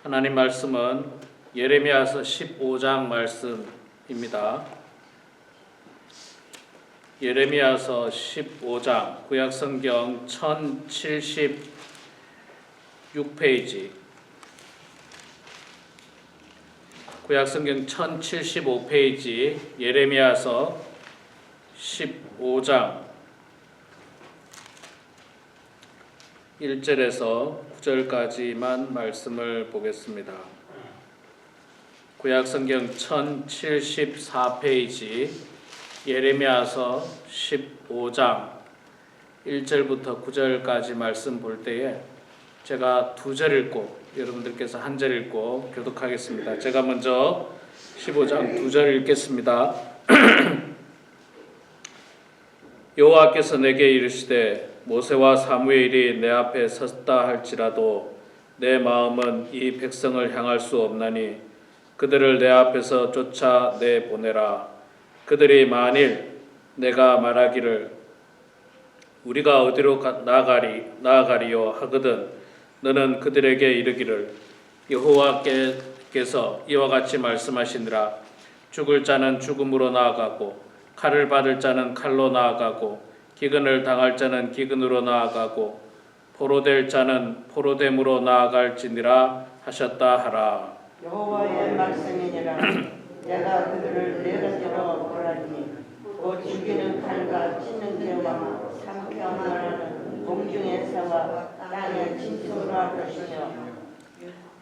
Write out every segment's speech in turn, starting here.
하나님 말씀은 예레미야서 15장 말씀입니다. 예레미야서 15장 구약성경 1076페이지, 구약성경 1075페이지 예레미야서 15장 1절에서 9절까지만 말씀을 보겠습니다. 구약성경 1074페이지 예레미야서 15장 1절부터 9절까지 말씀 볼 때에 제가 2절 읽고 여러분들께서 1절 읽고 교독하겠습니다. 제가 먼저 15장 2절 읽겠습니다. 여호와께서 내게 이르시되 모세와 사무엘이 내 앞에 섰다 할지라도 내 마음은 이 백성을 향할 수 없나니 그들을 내 앞에서 쫓아내 보내라. 그들이 만일 내가 말하기를 우리가 어디로 나아가리요 하거든 너는 그들에게 이르기를 여호와께서 이와 같이 말씀하시니라. 죽을 자는 죽음으로 나아가고 칼을 받을 자는 칼로 나아가고 기근을 당할 자는 기근으로 나아가고 포로될 자는 포로됨으로 나아갈지니라 하셨다 하라. 여호와의 말씀이니라. 내가 그들을 내 곁으로 보라니 곧 죽이는 칼과 찢는 개와 삼켜만하는 공중의 새와 땅의 짐승으로 할 것이며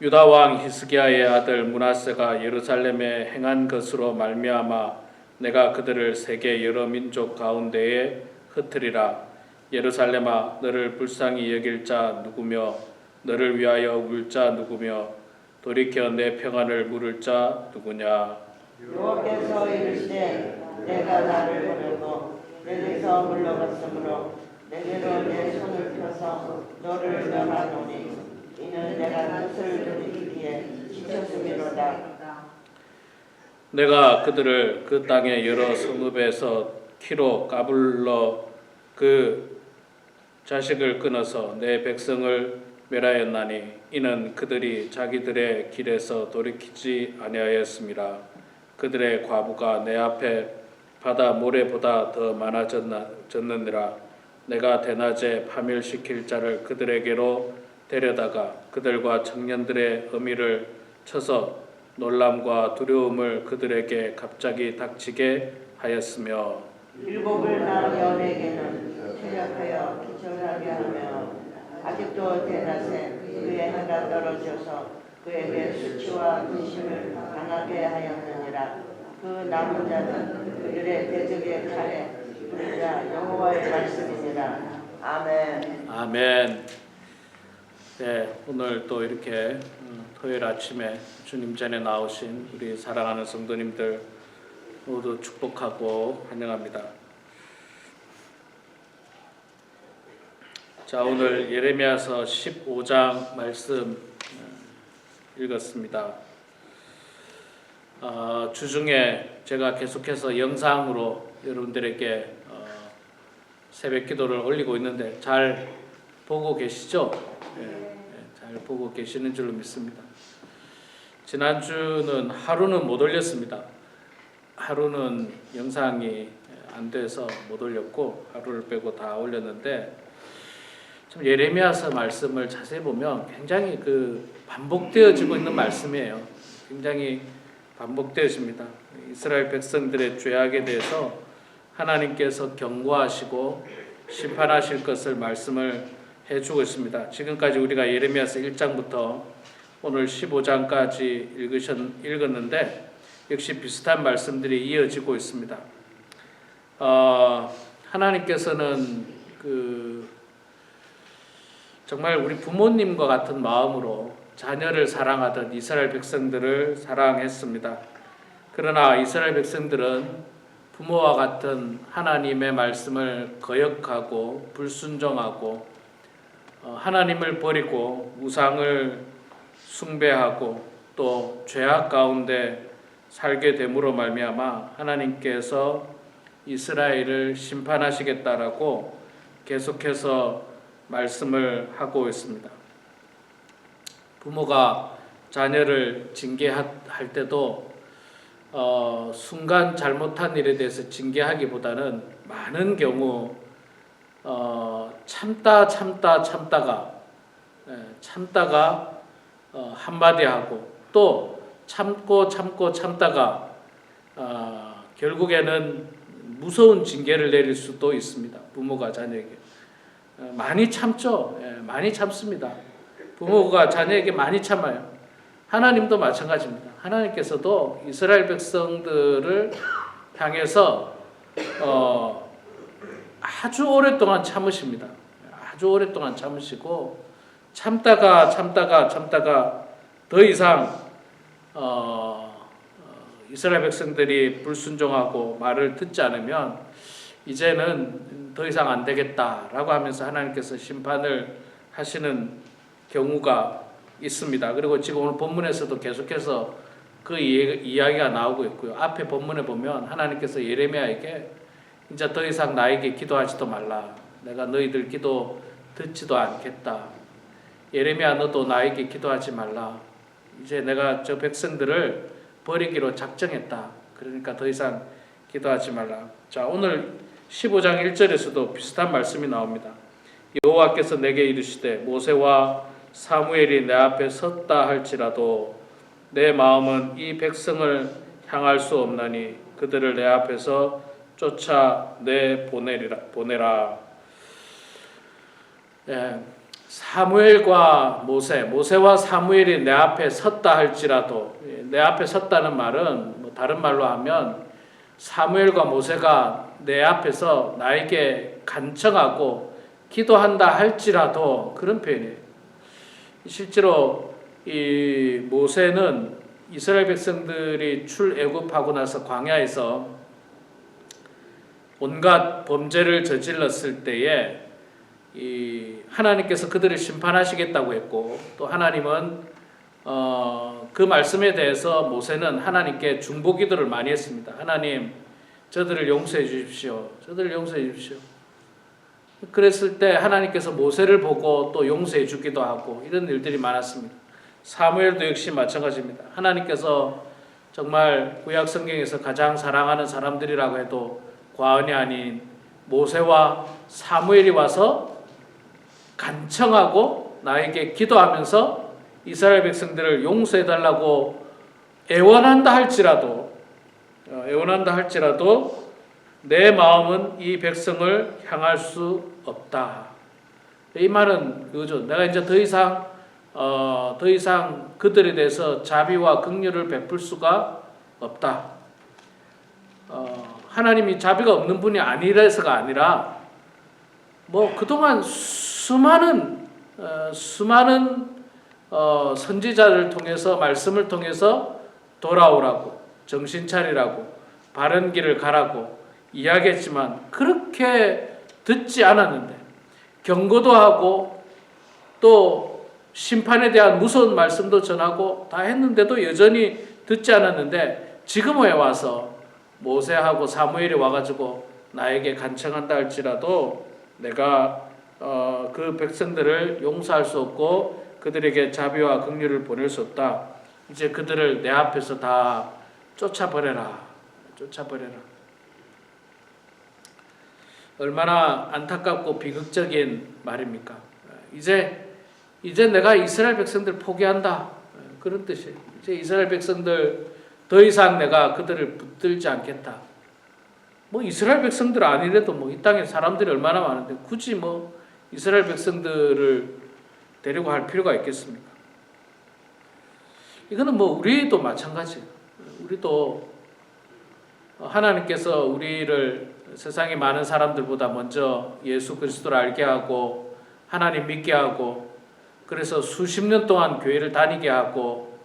유다 왕 히스기야의 아들 므낫세가 예루살렘에 행한 것으로 말미암아 내가 그들을 세계 여러 민족 가운데에 흩으리라. 예루살렘아 너를 불쌍히 여길 자 누구며 너를 위하여 울 자 누구며 돌이켜 내 평안을 물을 자 누구냐. 여호와께서 이르시되 내가 나를 보내고 내게서 물러갔으므로 내게로 내 손을 펴서 너를 명하노니 이는 내가 뜻을 돌이키기에 지쳤음이로다. 내가 그들을 그 땅의 여러 성읍에서 키로 까불러 그 자식을 끊어서 내 백성을 멸하였나니 이는 그들이 자기들의 길에서 돌이키지 아니하였음이라. 그들의 과부가 내 앞에 바다 모래보다 더 많아졌느니라. 내가 대낮에 파멸시킬 자를 그들에게로 데려다가 그들과 청년들의 어미를 쳐서 놀람과 두려움을 그들에게 갑자기 닥치게 하였으며 일곱을 낳은 여인에게는 퇴역하여 기절하게 하며 아직도 대낮에 그의 해가 떨어져서 그에게 수치와 근심을 당하게 하였느니라. 그 남은 자는 그들의 대적의 칼에 불자 여호와의 말씀이니라. 아멘. 아멘. 네, 오늘 또 이렇게 토요일 아침에 주님 전에 나오신 우리 사랑하는 성도님들 모두 축복하고 환영합니다. 자, 오늘 예레미야서 15장 말씀 읽었습니다. 주중에 제가 계속해서 영상으로 여러분들에게 새벽 기도를 올리고 있는데 잘 보고 계시죠? 잘 보고 계시는 줄로 믿습니다. 지난주는 하루는 못 올렸습니다. 하루는 영상이 안 돼서 못 올렸고 하루를 빼고 다 올렸는데 참 예레미야서 말씀을 자세히 보면 굉장히 반복되어지고 있는 말씀이에요. 굉장히 반복되어집니다. 이스라엘 백성들의 죄악에 대해서 하나님께서 경고하시고 심판하실 것을 말씀을 해주고 있습니다. 지금까지 우리가 예레미야서 1장부터 오늘 15장까지 읽었는데 역시 비슷한 말씀들이 이어지고 있습니다. 하나님께서는 정말 우리 부모님과 같은 마음으로 자녀를 사랑하던 이스라엘 백성들을 사랑했습니다. 그러나 이스라엘 백성들은 부모와 같은 하나님의 말씀을 거역하고 불순종하고 하나님을 버리고 우상을 숭배하고 또 죄악 가운데 살게 됨으로 말미암아 하나님께서 이스라엘을 심판하시겠다라고 계속해서 말씀을 하고 있습니다. 부모가 자녀를 징계할 때도 순간 잘못한 일에 대해서 징계하기보다는 많은 경우 참다가 한마디 하고 또 참다가 결국에는 무서운 징계를 내릴 수도 있습니다. 부모가 자녀에게 많이 참죠. 많이 참습니다. 부모가 자녀에게 많이 참아요. 하나님도 마찬가지입니다. 하나님께서도 이스라엘 백성들을 향해서 아주 오랫동안 참으십니다. 아주 오랫동안 참으시고 참다가 더 이상 이스라엘 백성들이 불순종하고 말을 듣지 않으면 이제는 더 이상 안 되겠다라고 하면서 하나님께서 심판을 하시는 경우가 있습니다. 그리고 지금 오늘 본문에서도 계속해서 그 이야기가 나오고 있고요. 앞에 본문에 보면 하나님께서 예레미야에게 이제 더 이상 나에게 기도하지도 말라. 내가 너희들 기도 듣지도 않겠다. 예레미야 너도 나에게 기도하지 말라. 이제 내가 저 백성들을 버리기로 작정했다. 그러니까 더 이상 기도하지 말라. 자, 오늘 15장 1절에서도 비슷한 말씀이 나옵니다. 여호와께서 내게 이르시되 모세와 사무엘이 내 앞에 섰다 할지라도 내 마음은 이 백성을 향할 수 없나니 그들을 내 앞에서 쫓아내 보내라. 사무엘과 모세와 사무엘이 내 앞에 섰다 할지라도, 내 앞에 섰다는 말은 다른 말로 하면 사무엘과 모세가 내 앞에서 나에게 간청하고 기도한다 할지라도, 그런 표현이에요. 실제로 이 모세는 이스라엘 백성들이 출애굽하고 나서 광야에서 온갖 범죄를 저질렀을 때에 이 하나님께서 그들을 심판하시겠다고 했고, 또 하나님은 그 말씀에 대해서 모세는 하나님께 중보기도를 많이 했습니다. 하나님, 저들을 용서해 주십시오. 저들을 용서해 주십시오. 그랬을 때 하나님께서 모세를 보고 또 용서해 주기도 하고 이런 일들이 많았습니다. 사무엘도 역시 마찬가지입니다. 하나님께서 정말 구약 성경에서 가장 사랑하는 사람들이라고 해도 과언이 아닌 모세와 사무엘이 와서 간청하고 나에게 기도하면서 이스라엘 백성들을 용서해 달라고 애원한다 할지라도 내 마음은 이 백성을 향할 수 없다. 이 말은 그거죠. 내가 이제 더 이상 그들에 대해서 자비와 긍휼을 베풀 수가 없다. 하나님이 자비가 없는 분이 아니라서가 아니라 그동안 수많은 선지자를 통해서 말씀을 통해서 돌아오라고, 정신 차리라고, 바른 길을 가라고 이야기했지만 그렇게 듣지 않았는데, 경고도 하고 또 심판에 대한 무서운 말씀도 전하고 다 했는데도 여전히 듣지 않았는데, 지금에 와서 모세하고 사무엘이 와가지고 나에게 간청한다 할지라도 내가 그 백성들을 용서할 수 없고 그들에게 자비와 긍휼을 보낼 수 없다. 이제 그들을 내 앞에서 다 쫓아버려라. 얼마나 안타깝고 비극적인 말입니까? 이제 내가 이스라엘 백성들 포기한다. 그런 뜻이에요. 이제 이스라엘 백성들 더 이상 내가 그들을 붙들지 않겠다. 이스라엘 백성들 아니래도 이 땅에 사람들이 얼마나 많은데 굳이 이스라엘 백성들을 데리고 할 필요가 있겠습니까? 이거는 우리도 마찬가지예요. 우리도 하나님께서 우리를 세상의 많은 사람들보다 먼저 예수 그리스도를 알게 하고 하나님 믿게 하고, 그래서 수십 년 동안 교회를 다니게 하고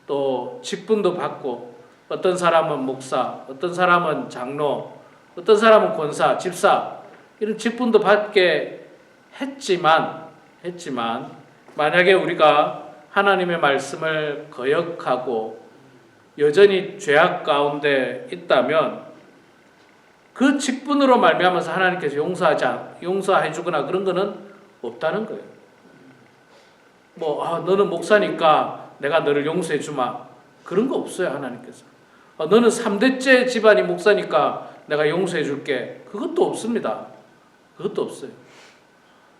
또 직분도 받고, 어떤 사람은 목사, 어떤 사람은 장로, 어떤 사람은 권사, 집사, 이런 직분도 받게 했지만 만약에 우리가 하나님의 말씀을 거역하고 여전히 죄악 가운데 있다면 그 직분으로 말미암아서 하나님께서 용서해 주거나 그런 거는 없다는 거예요. 너는 목사니까 내가 너를 용서해 주마. 그런 거 없어요, 하나님께서. 너는 3대째 집안이 목사니까 내가 용서해 줄게. 그것도 없습니다. 그것도 없어요.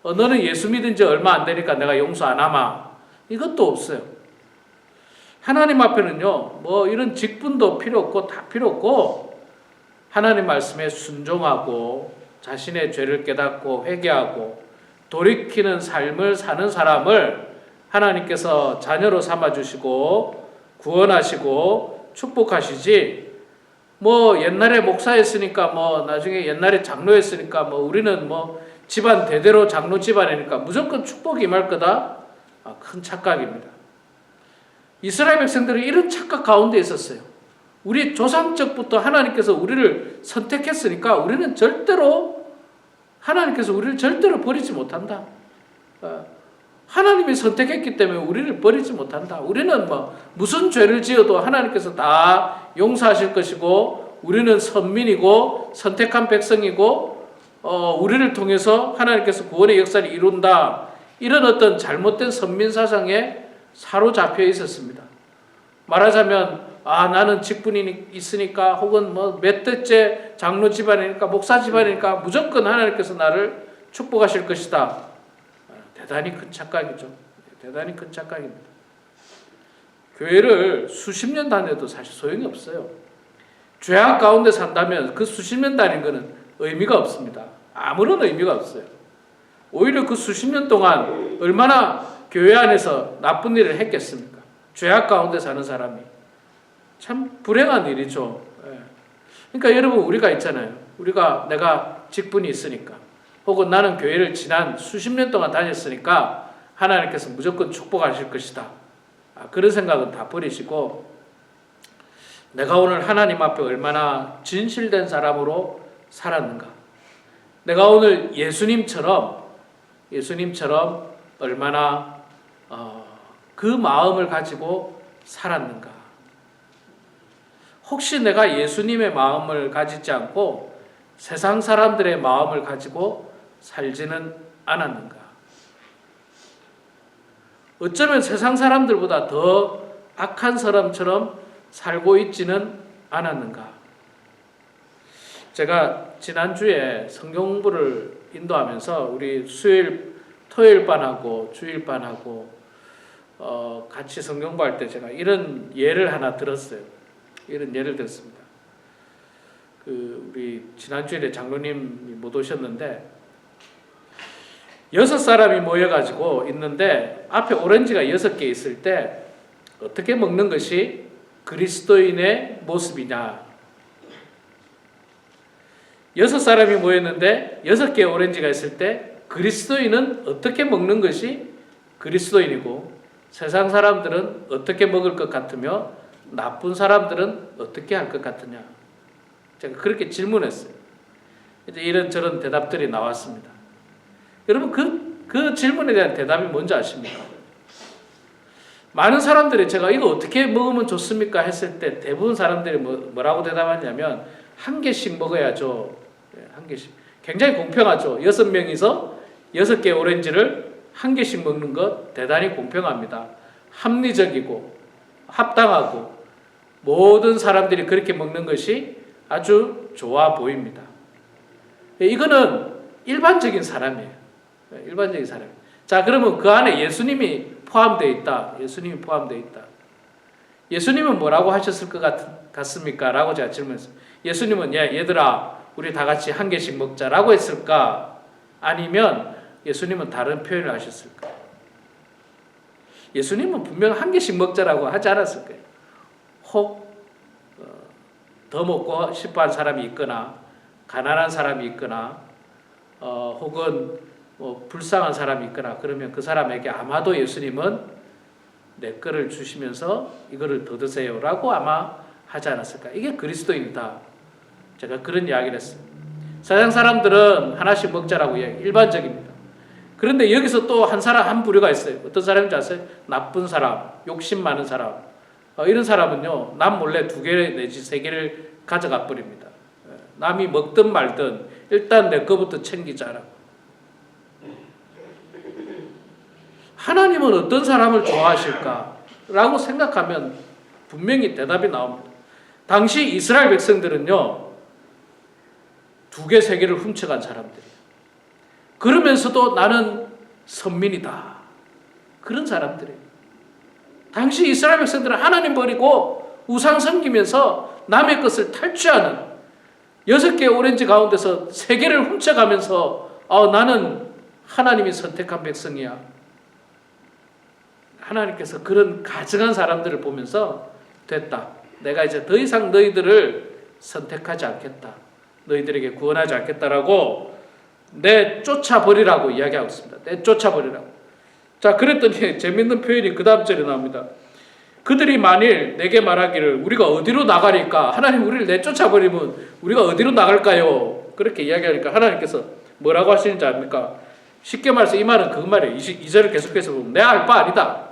너는 예수 믿은 지 얼마 안 되니까 내가 용서 안 하마. 이것도 없어요. 하나님 앞에는요, 뭐 이런 직분도 필요 없고 다 필요 없고 하나님 말씀에 순종하고 자신의 죄를 깨닫고 회개하고 돌이키는 삶을 사는 사람을 하나님께서 자녀로 삼아주시고 구원하시고 축복하시지, 뭐 옛날에 목사였으니까 뭐 나중에 옛날에 장로였으니까 뭐 우리는 뭐 집안 대대로 장로 집안이니까 무조건 축복이 임할 거다. 큰 착각입니다. 이스라엘 백성들은 이런 착각 가운데 있었어요. 우리 조상적부터 하나님께서 우리를 선택했으니까 우리는 절대로, 하나님께서 우리를 절대로 버리지 못한다. 하나님이 선택했기 때문에 우리를 버리지 못한다. 우리는 뭐 무슨 죄를 지어도 하나님께서 다 용서하실 것이고 우리는 선민이고 선택한 백성이고 우리를 통해서 하나님께서 구원의 역사를 이룬다. 이런 어떤 잘못된 선민사상에 사로잡혀 있었습니다. 말하자면 나는 직분이 있으니까 혹은 뭐 몇 대째 장로 집안이니까 목사 집안이니까 무조건 하나님께서 나를 축복하실 것이다. 대단히 큰 착각이죠. 대단히 큰 착각입니다. 교회를 수십 년 다녀도 사실 소용이 없어요. 죄악 가운데 산다면 그 수십 년 다닌 것은 의미가 없습니다. 아무런 의미가 없어요. 오히려 그 수십 년 동안 얼마나 교회 안에서 나쁜 일을 했겠습니까? 죄악 가운데 사는 사람이. 참 불행한 일이죠. 그러니까 여러분, 우리가 있잖아요. 내가 직분이 있으니까 혹은 나는 교회를 지난 수십 년 동안 다녔으니까 하나님께서 무조건 축복하실 것이다. 그런 생각은 다 버리시고 내가 오늘 하나님 앞에 얼마나 진실된 사람으로 살았는가. 내가 오늘 예수님처럼 얼마나 그 마음을 가지고 살았는가. 혹시 내가 예수님의 마음을 가지지 않고 세상 사람들의 마음을 가지고 살지는 않았는가. 어쩌면 세상 사람들보다 더 악한 사람처럼 살고 있지는 않았는가. 제가 지난주에 성경 공부를 인도하면서 우리 토요일반하고 주일반하고 같이 성경 공부할 때 제가 이런 예를 하나 들었어요. 이런 예를 들었습니다. 우리 지난주에 장로님이 못 오셨는데 6사람이 모여가지고 있는데 앞에 오렌지가 6개 있을 때 어떻게 먹는 것이 그리스도인의 모습이냐. 6사람이 모였는데 6개의 오렌지가 있을 때 그리스도인은 어떻게 먹는 것이 그리스도인이고 세상 사람들은 어떻게 먹을 것 같으며 나쁜 사람들은 어떻게 할 것 같으냐. 제가 그렇게 질문했어요. 이제 이런저런 대답들이 나왔습니다. 여러분, 그 질문에 대한 대답이 뭔지 아십니까? 많은 사람들이 제가 이거 어떻게 먹으면 좋습니까? 했을 때 대부분 사람들이 뭐라고 대답하냐면 한 개씩 먹어야죠. 한 개씩. 굉장히 공평하죠. 6명이서 6개 오렌지를 한 개씩 먹는 것 대단히 공평합니다. 합리적이고 합당하고 모든 사람들이 그렇게 먹는 것이 아주 좋아 보입니다. 이거는 일반적인 사람이에요. 일반적인 사람. 자, 그러면 그 안에 예수님이 포함되어 있다. 예수님이 포함되어 있다. 예수님은 뭐라고 하셨을 것 같습니까? 라고 제가 질문했어요. 예수님은 얘들아 우리 다 같이 한 개씩 먹자라고 했을까? 아니면 예수님은 다른 표현을 하셨을까? 예수님은 분명 한 개씩 먹자라고 하지 않았을 거예요. 혹 더 먹고 싶어하는 사람이 있거나 가난한 사람이 있거나 혹은 불쌍한 사람이 있거나 그러면 그 사람에게 아마도 예수님은 내 거를 주시면서 이거를 더 드세요라고 아마 하지 않았을까. 이게 그리스도인이다. 제가 그런 이야기를 했어요. 세상 사람들은 하나씩 먹자라고 이야기, 일반적입니다. 그런데 여기서 또 한 부류가 있어요. 어떤 사람인지 아세요? 나쁜 사람, 욕심 많은 사람. 이런 사람은요, 남 몰래 2개 내지 3개를 가져가 버립니다. 남이 먹든 말든 일단 내 거부터 챙기자라고. 하나님은 어떤 사람을 좋아하실까? 라고 생각하면 분명히 대답이 나옵니다. 당시 이스라엘 백성들은요, 2개, 3개를 훔쳐간 사람들이에요. 그러면서도 나는 선민이다. 그런 사람들이에요. 당시 이스라엘 백성들은 하나님 버리고 우상 섬기면서 남의 것을 탈취하는 6개의 오렌지 가운데서 3개를 훔쳐가면서 나는 하나님이 선택한 백성이야. 하나님께서 그런 가증한 사람들을 보면서 됐다. 내가 이제 더 이상 너희들을 선택하지 않겠다. 너희들에게 구원하지 않겠다라고 내쫓아버리라고 이야기하고 있습니다. 내쫓아버리라고. 자, 그랬더니 재밌는 표현이 그 다음 절에 나옵니다. 그들이 만일 내게 말하기를 우리가 어디로 나가리까? 하나님 우리를 내쫓아버리면 우리가 어디로 나갈까요? 그렇게 이야기하니까 하나님께서 뭐라고 하시는지 압니까? 쉽게 말해서 이 말은 그 말이에요. 2절을 계속해서 보면 내 알 바 아니다.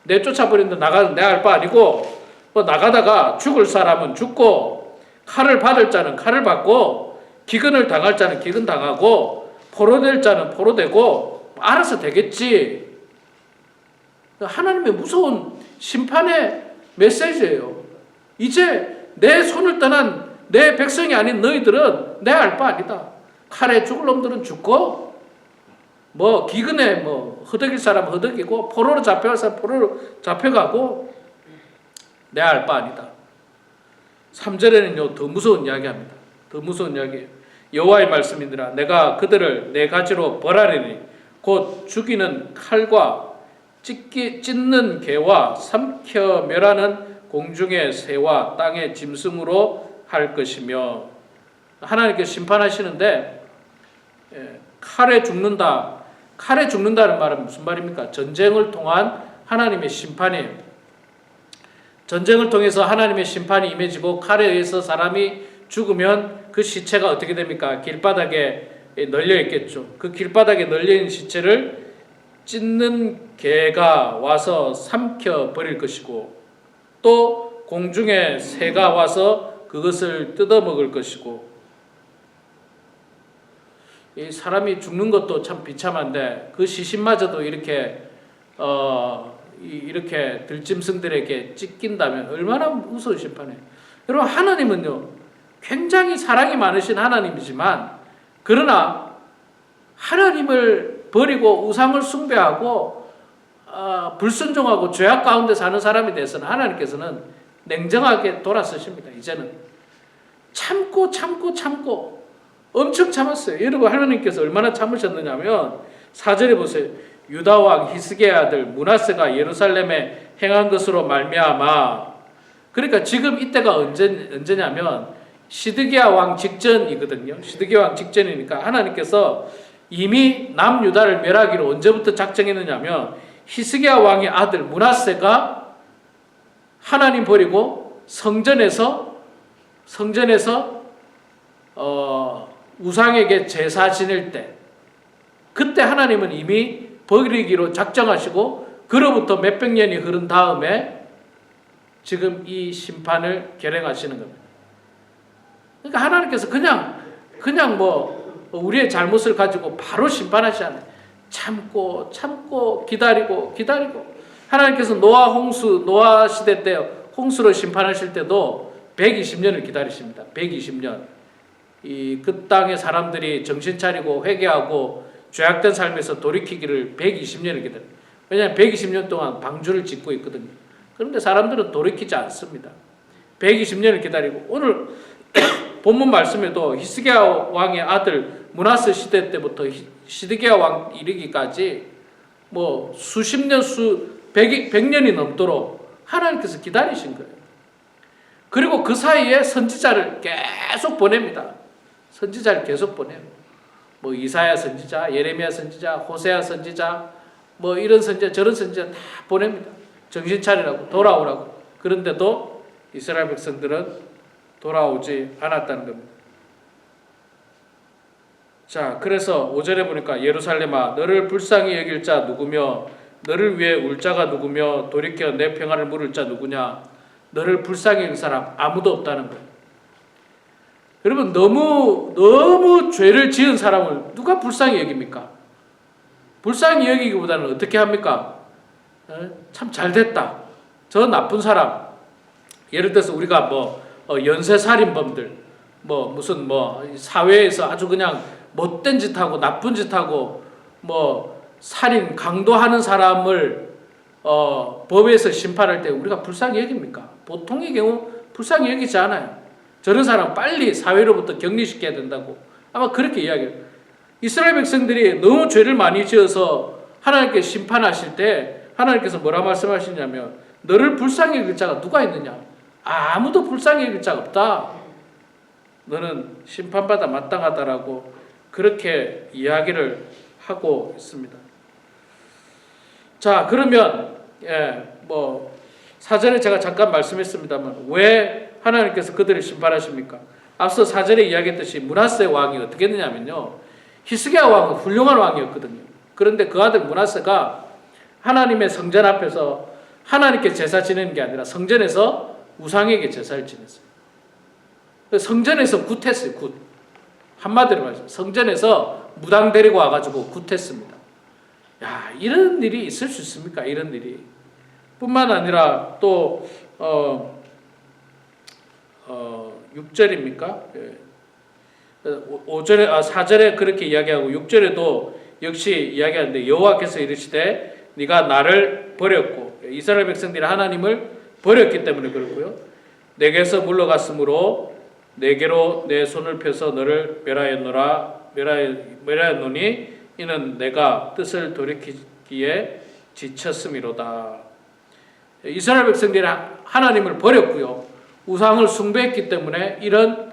내쫓아버린다 나가는 내 알 바 아니고 나가다가 죽을 사람은 죽고 칼을 받을 자는 칼을 받고 기근을 당할 자는 기근 당하고 포로될 자는 포로되고 알아서 되겠지. 하나님의 무서운 심판의 메시지예요. 이제 내 손을 떠난 내 백성이 아닌 너희들은 내 알 바 아니다. 칼에 죽을 놈들은 죽고 기근에 허덕일 사람은 허덕이고 포로로 잡혀갈 사람 포로로 잡혀가고 내 알 바 아니다. 3절에는요 더 무서운 이야기합니다. 더 무서운 이야기예요. 여호와의 말씀이니라 내가 그들을 네 가지로 벌하리니 곧 죽이는 칼과 찢는 개와 삼켜 멸하는 공중의 새와 땅의 짐승으로 할 것이며 하나님께서 심판하시는데 칼에 죽는다. 칼에 죽는다는 말은 무슨 말입니까? 전쟁을 통한 하나님의 심판이에요. 전쟁을 통해서 하나님의 심판이 임해지고 칼에 의해서 사람이 죽으면 그 시체가 어떻게 됩니까? 길바닥에 널려 있겠죠. 그 길바닥에 널려 있는 시체를 찢는 개가 와서 삼켜 버릴 것이고 또 공중에 새가 와서 그것을 뜯어 먹을 것이고 이 사람이 죽는 것도 참 비참한데 그 시신마저도 이렇게 들짐승들에게 찢긴다면 얼마나 무서운 심판이에요. 여러분 하나님은요 굉장히 사랑이 많으신 하나님이지만 그러나 하나님을 버리고 우상을 숭배하고 불순종하고 죄악 가운데 사는 사람에 대해서는 하나님께서는 냉정하게 돌아서십니다. 이제는 참고 엄청 참았어요. 여러분 하나님께서 얼마나 참으셨느냐면 4절에 보세요. 유다 왕 히스기야 아들 므낫세가 예루살렘에 행한 것으로 말미암아. 그러니까 지금 이때가 언제냐면 시드기야 왕 직전이거든요. 시드기야 왕 직전이니까 하나님께서 이미 남유다를 멸하기로 언제부터 작정했느냐면 히스기야 왕의 아들 므낫세가 하나님 버리고 성전에서 우상에게 제사 지낼 때 그때 하나님은 이미 버리기로 작정하시고 그로부터 몇백 년이 흐른 다음에 지금 이 심판을 결행하시는 겁니다. 그러니까 하나님께서 그냥 우리의 잘못을 가지고 바로 심판하시지 않아요. 참고 기다리고 하나님께서 노아 시대 때 홍수로 심판하실 때도 120년을 기다리십니다. 120년. 그 땅의 사람들이 정신 차리고 회개하고 죄악된 삶에서 돌이키기를 120년을 기다려요. 왜냐하면 120년 동안 방주를 짓고 있거든요. 그런데 사람들은 돌이키지 않습니다. 120년을 기다리고 오늘 본문 말씀에도 히스기야 왕의 아들 므낫세 시대 때부터 시드기야 왕 이르기까지 수십 년, 100년이 넘도록 하나님께서 기다리신 거예요. 그리고 그 사이에 선지자를 계속 보냅니다. 선지자를 계속 보내요. 이사야 선지자, 예레미야 선지자, 호세아 선지자, 이런 선지자, 저런 선지자 다 보냅니다. 정신 차리라고, 돌아오라고. 그런데도 이스라엘 백성들은 돌아오지 않았다는 겁니다. 자, 그래서 5절에 보니까 예루살렘아, 너를 불쌍히 여길 자 누구며, 너를 위해 울 자가 누구며, 돌이켜 내 평안을 물을 자 누구냐? 너를 불쌍히 여길 사람 아무도 없다는 거예요. 여러분 너무 죄를 지은 사람을 누가 불쌍히 여깁니까? 불쌍히 여기기보다는 어떻게 합니까? 참 잘됐다. 저 나쁜 사람, 예를 들어서 우리가 뭐 연쇄살인범들, 뭐 무슨 뭐 사회에서 아주 그냥 못된 짓하고 나쁜 짓하고 뭐 살인, 강도하는 사람을 법에서 심판할 때 우리가 불쌍히 여깁니까? 보통의 경우 불쌍히 여기지 않아요. 저런 사람 빨리 사회로부터 격리시켜야 된다고 아마 그렇게 이야기해요. 이스라엘 백성들이 너무 죄를 많이 지어서 하나님께 심판하실 때 하나님께서 뭐라 말씀하시냐면 너를 불쌍히 여길 자가 누가 있느냐? 아무도 불쌍히 여길 자가 없다. 너는 심판받아 마땅하다라고 그렇게 이야기를 하고 있습니다. 자, 그러면 뭐 사전에 제가 잠깐 말씀했습니다만 왜 하나님께서 그들을 심판하십니까? 앞서 사전에 이야기했듯이 므낫세 왕이 어떻게 했느냐면요, 히스기야 왕은 훌륭한 왕이었거든요. 그런데 그 아들 므낫세가 하나님의 성전 앞에서 하나님께 제사 지내는 게 아니라 성전에서 우상에게 제사를 지냈어요. 성전에서 굿했어요. 굿. 한마디로 말해서 성전에서 무당 데리고 와가지고 굿했습니다. 야, 이런 일이 있을 수 있습니까? 이런 일이. 뿐만 아니라 또 6절입니까? 5절에 4절에 그렇게 이야기하고 6절에도 역시 이야기하는데 여호와께서 이르시되 네가 나를 버렸고, 이스라엘 백성들이 하나님을 버렸기 때문에 그렇고요. 내게서 물러갔으므로 내게로 내 손을 펴서 너를 멸하였노니 이는 내가 뜻을 돌이키기에 지쳤음이로다. 이스라엘 백성들이 하나님을 버렸고요. 우상을 숭배했기 때문에 이런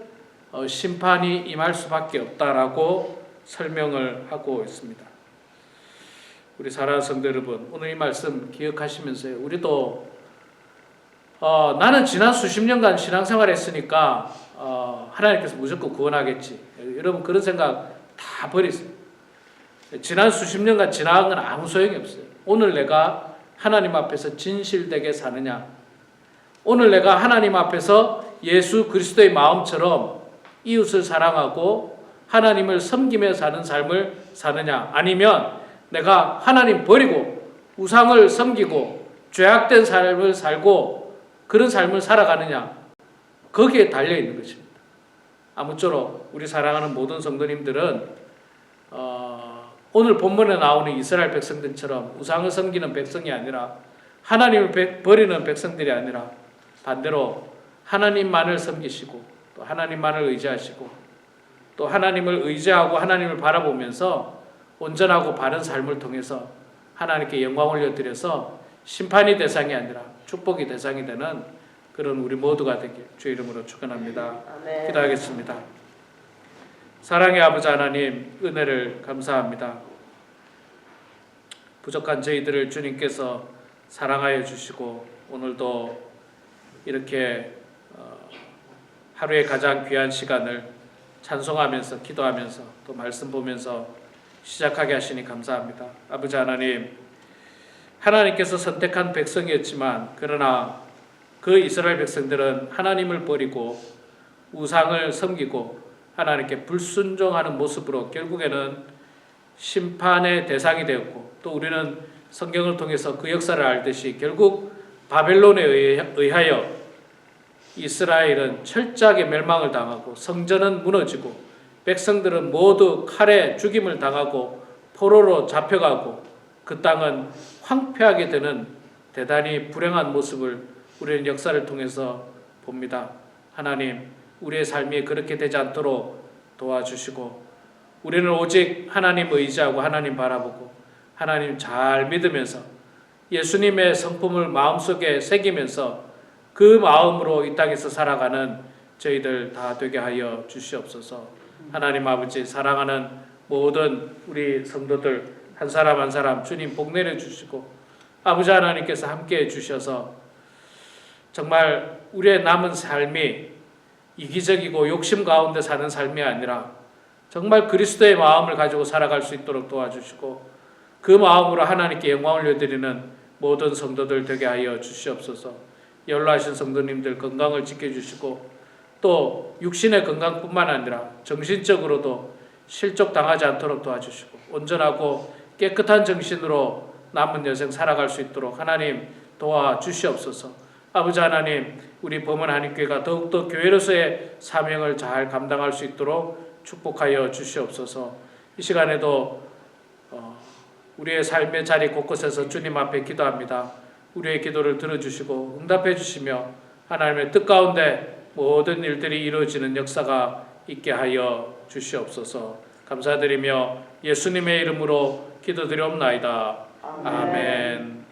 심판이 임할 수밖에 없다라고 설명을 하고 있습니다. 우리 사랑하는 성도 여러분, 오늘 이 말씀 기억하시면서요, 우리도 나는 지난 수십 년간 신앙생활 했으니까 하나님께서 무조건 구원하겠지, 여러분 그런 생각 다 버리세요. 지난 수십 년간 지나간 건 아무 소용이 없어요. 오늘 내가 하나님 앞에서 진실되게 사느냐, 오늘 내가 하나님 앞에서 예수 그리스도의 마음처럼 이웃을 사랑하고 하나님을 섬기며 사는 삶을 사느냐, 아니면 내가 하나님 버리고 우상을 섬기고 죄악된 삶을 살고 그런 삶을 살아가느냐, 거기에 달려있는 것입니다. 아무쪼록 우리 사랑하는 모든 성도님들은 오늘 본문에 나오는 이스라엘 백성들처럼 우상을 섬기는 백성이 아니라, 하나님을 버리는 백성들이 아니라 반대로 하나님만을 섬기시고 또 하나님만을 의지하시고 또 하나님을 의지하고 하나님을 바라보면서 온전하고 바른 삶을 통해서 하나님께 영광 올려드려서 심판이 대상이 아니라 축복이 대상이 되는 그런 우리 모두가 되길 주의 이름으로 축원합니다. 아멘. 기도하겠습니다. 사랑의 아버지 하나님, 은혜를 감사합니다. 부족한 저희들을 주님께서 사랑하여 주시고 오늘도 이렇게 하루의 가장 귀한 시간을 찬송하면서 기도하면서 또 말씀 보면서 시작하게 하시니 감사합니다. 아버지 하나님, 하나님께서 선택한 백성이었지만 그러나 그 이스라엘 백성들은 하나님을 버리고 우상을 섬기고 하나님께 불순종하는 모습으로 결국에는 심판의 대상이 되었고, 또 우리는 성경을 통해서 그 역사를 알듯이 결국 바벨론에 의하여 이스라엘은 철저하게 멸망을 당하고 성전은 무너지고 백성들은 모두 칼에 죽임을 당하고 포로로 잡혀가고 그 땅은 황폐하게 되는 대단히 불행한 모습을 우리는 역사를 통해서 봅니다. 하나님, 우리의 삶이 그렇게 되지 않도록 도와주시고 우리는 오직 하나님 의지하고 하나님 바라보고 하나님 잘 믿으면서 예수님의 성품을 마음속에 새기면서 그 마음으로 이 땅에서 살아가는 저희들 다 되게 하여 주시옵소서. 하나님 아버지, 사랑하는 모든 우리 성도들 한 사람 한 사람 주님 복 내려주시고 아버지 하나님께서 함께해 주셔서 정말 우리의 남은 삶이 이기적이고 욕심 가운데 사는 삶이 아니라 정말 그리스도의 마음을 가지고 살아갈 수 있도록 도와주시고 그 마음으로 하나님께 영광을 올려드리는 모든 성도들 되게 하여 주시옵소서. 연로하신 성도님들 건강을 지켜주시고 또 육신의 건강뿐만 아니라 정신적으로도 실족당하지 않도록 도와주시고 온전하고 깨끗한 정신으로 남은 여생 살아갈 수 있도록 하나님 도와주시옵소서. 아버지 하나님, 우리 범은 한인교회가 더욱더 교회로서의 사명을 잘 감당할 수 있도록 축복하여 주시옵소서. 이 시간에도 우리의 삶의 자리 곳곳에서 주님 앞에 기도합니다. 우리의 기도를 들어주시고 응답해 주시며 하나님의 뜻 가운데 모든 일들이 이루어지는 역사가 있게 하여 주시옵소서. 감사드리며 예수님의 이름으로 기도드리옵나이다. 아멘.